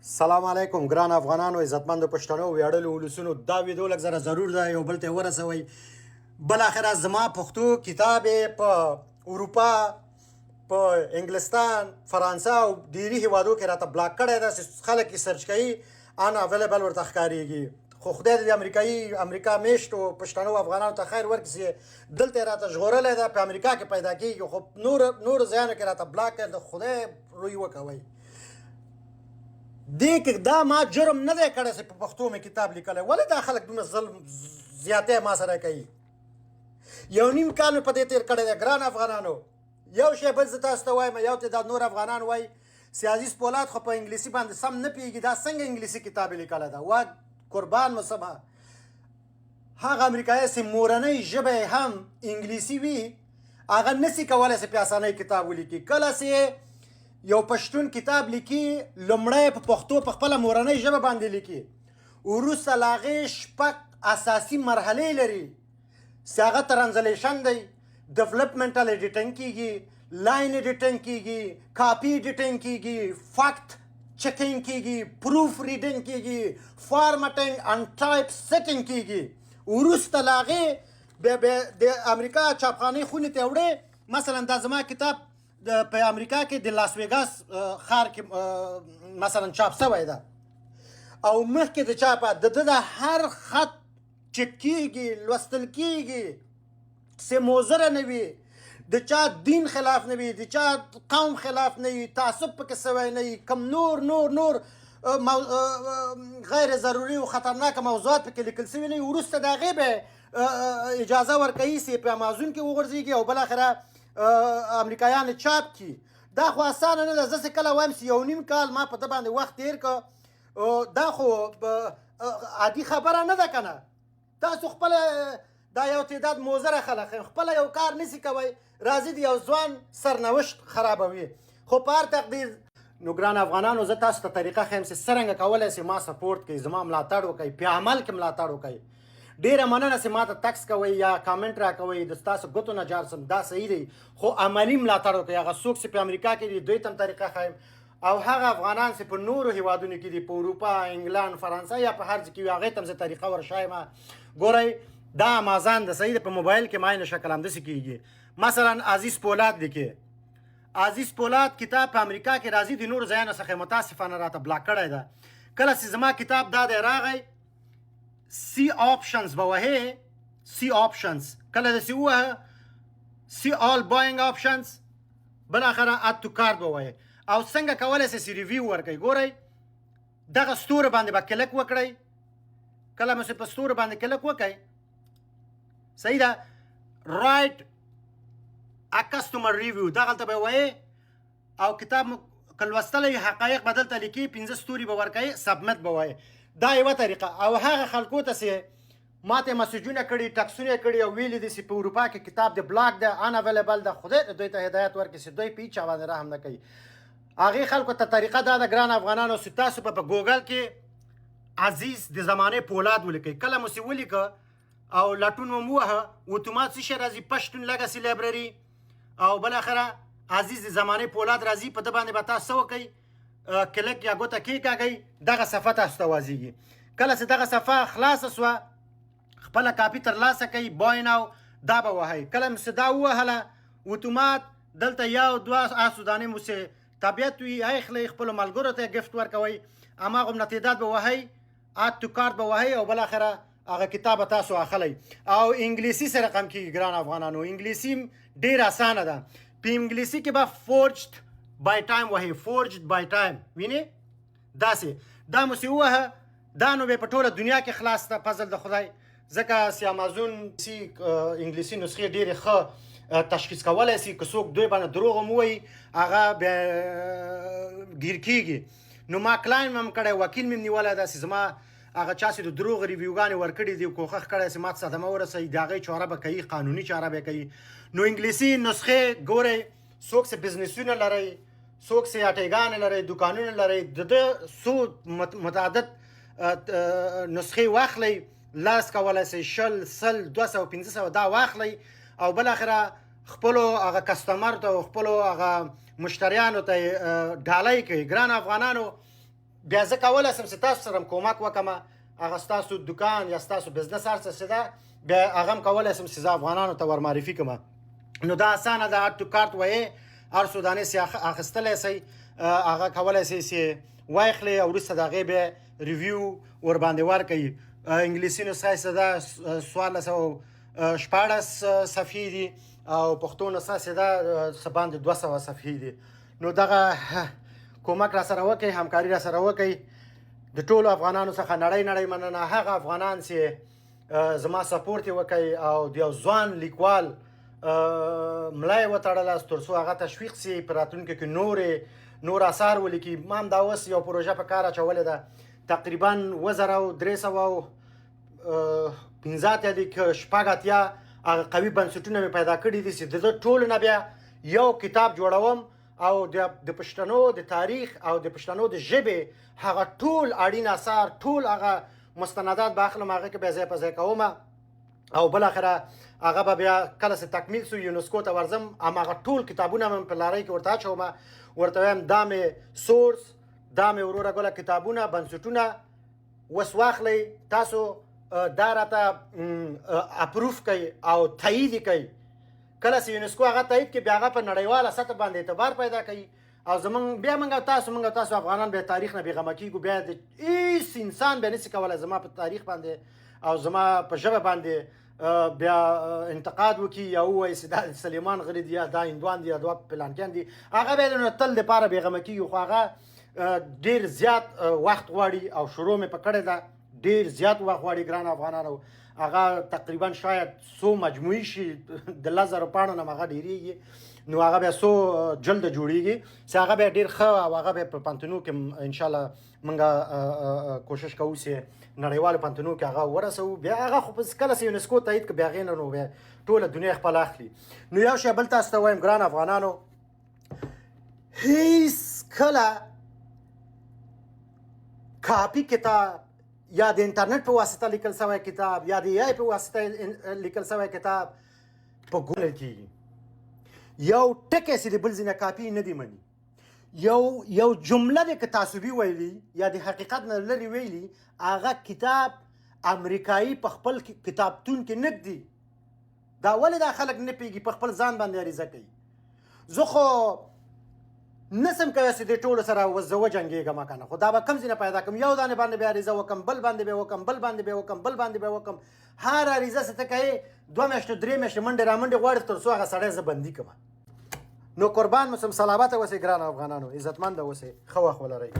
سلام علیکم ګران افغانانو عزتمند پښتنو ویاړلو ولسونو دا ویډیو لږ زره ضرور ده یو بل ته ورسوئ بالاخره زما پښتو کتاب په اروپا په انګلستان فرانسه او ډیری هیوادو کې راته بلاک کړی ده چې خلک یې سرچ کوي ان اویلیبل ورته ښکارېږي خو خدای دې امریکا میشتو پښتنو افغانانو ته خیر ورکړي چې دلته یې راته ژغورلی ده په امریکا کې پیدا کېږي خو نور ځایانو کې راته بلاک کړی د خدای روی وکوئ دې دا ما جرم نه دی کړی چې په پښتو مې کتاب لیکلی ولې دا خلک دومره ظلم زیاتی ما سره کوي یو نیم کال مې په دې تېر کړی دی ګران افغانانو یو شی بل زه تاسو ته وایم یو تعداد نور افغانان وایي چې عزیز پولاد خو په انګلیسي باندې سم نه پوهېږي دا څنګه انګلیسي کتاب یې لیکلی ده وا قربان مو سمه هغه امریکایي چې مورنۍ ژبه یې هم انګلیسي وي هغه نسي کولی چې په اسانۍ کتاب ولیکي کله چې یو پښتون کتاب لیکي لومړی په پښتو په خپله مورنۍ ژبه باندې لیکي وروسته له هغې شپږ اساسي مرحلې لري چې هغه ترانزلیشن دی ډیولپمنټل ایډیټنګ کېږي لاین ایډیټنګ کېږي کاپي ایډیټنګ کېږي فکت چیکنګ کېږي پروف ریډنګ کېږي فارمټنګ ان ټایپ سیټنګ کېږي وروسته له هغې بیا د امریکا چاپخانۍ خونې ته وړې مثلا دا زما کتاب په امریکا کې د لاس ویګاس ښار کې مثلا چاپ شوی ده او مخکې د چاپه د هر خط چک کېږي لوستل کېږي چې موزره نه وي د چا دین خلاف نه وي د چا قوم خلاف نه وي تعصب پکې سوی نه وي کوم نور غیر ضروري او خطرناکه موضوعات پکې لیکل سوي نه وي وروسته د هغې به اجازه ورکوي چې په امازون کې وغورځېږي او بالاخره امریکایان چاپ کی دا خو اسانه نه ده زه چې کله وایم چې یو نیم کال ما په ده باندې وخت تېر که دا خو عادي خبره نه ده که نه تاسو خپله دا یو تعداد موزره خلک خپله یو کار نسي کوئ راځي د یو ځوان سرنوشت خرابوي خو په هر تقدیر نو ګران افغانانو زه تاسو ته طریقه ښیم چې څرنګه کولی شئ ما سپورټ کوئ زما ملاتړ وکئ په عمل کې ملاتړ وکئ ډیره مننه چې ماته تکس کوئ یا کامنټ راکوئ د ستاسو ګوتو نه جار سم دا صحیح دی خو عملي ملاتړ وکړئ هغه څوک چې په امریکا کې دي دوی ته هم طریقه ښایم او هغه افغانان چې په نورو هیوادونو کې دي په اروپا انګلند فرانسه یا په هر ځای کې وي هغې ته هم زه طریقه ورښایم ګورئ دا امازان د صحیح د په موبایل کې معین شکل همداسې کېږي مثلا عزیز پولاد لیکي عزیز پولاد کتاب په امریکا کې راځي د نورو ځایانو څخه متاسفانه راته بلاک کړی ده کله چې زما کتاب دا دی راغی سی آپشنز به وهې سی آپشنز کله داسې ووهه سی آل باینګ آپشنز بالاخره اد تو کارت به وهې او څنګه کولی شئ چې ریویو ورکوئ ګورئ دغه ستوره باندې به کلک وکړئ کله مو چې په ستوره باندې کلک وکړئ صحیح ده رایټ ا کسټمر ریویو دغلته به وهې او کتاب که لوستلی حقایق به دلته لیکي 15 ستوري به ورکوئ سبمټ به وهې دا یوه طریقه او هغه خلکو ته چې ما ته مسیجونه کړي ټکسونه کړي او ویلي دي چې په اروپا کې کتاب د بلاک ده ان اویلیبل ده خدای دوی ته هدایت ورکړي چې دوی په هېچ چا باندې رحم نه کوي هغې خلکو ته طریقه دا ده ګران افغانانو چې تاسو په ګوګل کې عزیز د زمانې پولاد ولیکئ کله مو چې ولیکه او لټون مو ووهه اتومات څه شی راځي پښتون لګسي لایبرري او بالاخره عزیز د زمانې پولاد راځي په ده باندې به تاسو څه وکئ کلک یا ګوته کېکاږئ دغه صفحه تاسو ته واځېږي کله چې دغه صفحه خلاصه سوه خپله کاپي ترلاسه کوئ بای ناو دا به وهئ کله مو چې دا ووهله اتومات دلته یو دوه آسو دانې مو چې طبیعت وي اخلئ خپلو ملګرو ته ګفت ورکوئ هماغومره تعداد به وهئ اد تو کارت به وهئ او بالاخره هغه کتاب به تاسو اخلئ او انګلیسي سره رقم کېږي ګران افغانانو انګلیسي ډېر اسانه ده په انګلیسي کې به فورجډ بای ټایم وهي فورجډ بای ټایم وینې داسې دا مو چې ووهه دا نو به په ټوله دنیا کې خلاص ده فضل د خدای ځکه چې امازون سی انګلیسي نسخې ډېرې ښه تشخیص کولی شي که څوک دوی باندې دروغ هم ووایي هغه بیا ګیر کېږي نو ما کلاین مې هم کړی وکیل مې هم نیولی ده چې زما هغه چا چې د دروغ ریویوګانې ورکړي دي کوښښ کړی چې ما ته صدمه ورسوي د هغې چاره به کوي قانوني چاره به کوي نو انګلیسي نسخې ګورئ څوک چې بزنسونه لرئ څوک چې اټیګانې لرئ دوکانونه لرئ د ده څو متعدد نسخې واخلئ 10 کولی شئ 100 100 200 دا واخلئ او بالاخره خپلو هغه کسټمر ته خپلو هغه مشتریانو ته ډالۍ کوي ګران افغانانو بیا زه کولی شم چې تاسو سره کومک وکړم هغه ستاسو دکان یا ستاسو بزنس هر څه چې ده بیا هغه هم کولی شم چې زه افغانانو ته ورمعرفي کړم نو دا اسانه ده اډ ټو کارت وایې هر څو دانې چې اخیستلی شئ هغه کولی شئ چې واخلئ او وروسته د هغې بیا ریویو ورباندې ورکوي انګلیسي نسخه چې ده 1416 صفحې دي او پښتو نسخه چې ده څه باندې 200 صفحې دي نو دغه کومک را سره وکړئ همکاري را سره وکړئ د ټولو افغانانو څخه نړۍ مننه هغه افغانان چې زما سپورټ یې وکړئ او د یو ځوان لیکوال ملا یې وتړله تر څو هغه تشویق سي په راتلونکي کې نور اثار ولیکي ما هم دا اوس یو پروژه په کار اچولې ده تقریبا 2315 دي که شپږ اتیا هغه قوي بنسټونه مې پیدا کړي دي چې د ده ټولو نه بیا یو کتاب جوړوم او د پښتنو د تاریخ او د پښتنو د ژبې هغه ټول اړین اثار ټول هغه مستندات به اخلم هغه کې به ځای په ځای کوم او بالاخره هغه به بیا کله چې تکمیل سو یونسکو ته ورځم هماغه ټول کتابونه مې په لارۍ کې ورته اچوم ورته وایم دا مې سورس دا مې وروره ګله کتابونه بنسټونه اوس واخلئ تاسو دا راته اپروف کوي او تایید یې کوي کله چې یونسکو هغه تایید کړي بیا هغه په نړیواله سطح باندې اعتبار پیدا کوي او زمونږ بیا موږ تاسو افغانان بیا تاریخ نه بېغمه کېږو بیا د هېڅ انسان بیا نشي کولی زما په تاریخ باندې او زما په ژبه باندې بیا انتقاد وکړي یا ووایي چې دا سلیمان غري دي یا دا هندوان دي یا دا پلانکیان دي هغه بیا د تل دپاره بېغمه کېږي خو هغه ډېر زیات وخت غواړي او شروع مې په کړې ده ډېر زیات وخت غواړي ګران افغانانو هغه تقریبا شاید څو مجموعي شي د 1000 پاڼو نه هم هغه ډېرېږي نو هغه بیا څو جلده جوړېږي چې هغه بیا ډېر ښه او هغه بیا په پوهنتونو کې انشاءالله موږ کوشش کوو چې نړیوالو پوهنتونو کې هغه ورسوو بیا هغه خو کله چې یونسکو تایید کړه بیا هغې نه نو بیا ټوله دنیا خپل اخلي نو یو شی بل تاسو ته وایم ګران افغانانو هیڅ کله کاپي کتاب یا د انټرنیټ په واسطه لیکل شوی کتاب یا د AI په واسطه لیکل شوی کتاب په ګوګل کېږي یو ټکی چې د بل ځای نه کاپي نه دی مني یو جمله دی که تعصبي ویلي یا د حقیقت نه لرې ویلي هغه کتاب امریکایي په خپل کتابتون کې نه ږدي دا ولې دا خلک نه پوهېږي په خپل ځان باندې عریضه کوي زه خو نسم کولی چې د ټولو سره زه وجنګېږم که نه خو دا به کوم ځای نه پیدا کړم یو دانې باندې بیا عریضه وکړم بل باندې بیا وکړم بل باندې بیا وکړم بل باندې بیا وکړم هر عریضه چې ته کوې 2 میاشتې 3 میاشتې منډې رامنډې غواړې تر څو هغه سړی زه بندي کړم نو قربان مسم سلامته اوسئ ګران افغانانو عزتمنده اوسئ ښه وخت ولرئ